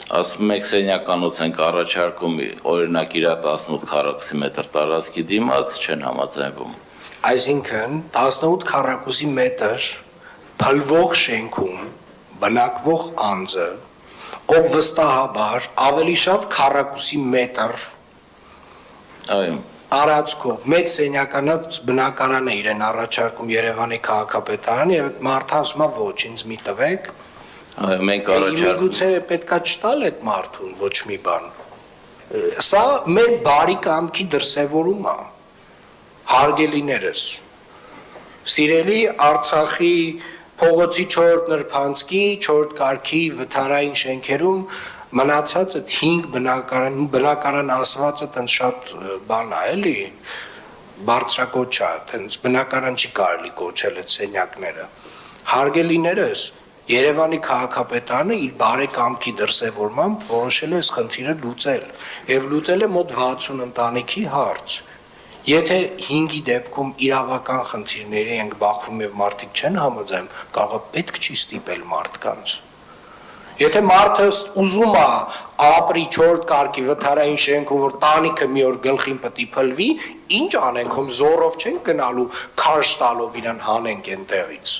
Ասում եք սենյականոց ենք առաջարկում օրինակ իր 18 քառակուսի մետր տարածքի դիմաց չեն համաձայնվում։ Այսինքն 18 քառակուսի մետր փլվող շենքում բնակվող անձը, ով վստահաբար ավելի շատ քառակուսի մետր տարածքով մեկ սենյականոց բնակարան է իրեն առաջարկում Երևանի քաղաքապետարան եւ այդ մարդը ասում է ոչ, ինձ մի տվեք։ Մենք առաջարկում Գուցե պետքա չտալ այդ մարդուն ոչ մի բան։ Սա մեր բարի կամքի դրսևորում է, հարգելիներս։ Սիրելի Արցախի փողոցի 4-րդ նրբանցքի 4-րդ կարգի վթարային շենքերում մնացած այդ 5 բնակարան ասվածը տենց շատ բան է, էլի, բարձրակոչ է, տենց բնակարան չի կարելի կոչել այդ սենյակները։ Հարգելիներս, Երևանի քաղաքապետարանը իր բարեկամքի դրսևորմամբ որոշել է այս խնդիրը լուծել եւ լուծել է մոտ 60 ընտանիքի հարց։ Եթե 5-ի դեպքում իրավական խնդիրների ենք բախվում եւ մարդիկ չեն համաձայն, կարող է պետք չի ստիպել մարդկանց։ Եթե մարդը ուզում է ապրի 4 կարգի վթարային շենքում, որ տանիքը մի օր գլխին պետք է փլվի, ինչ անենք, հում զորով չենք գնալու քաշ տալով իրան հանենք այնտեղից։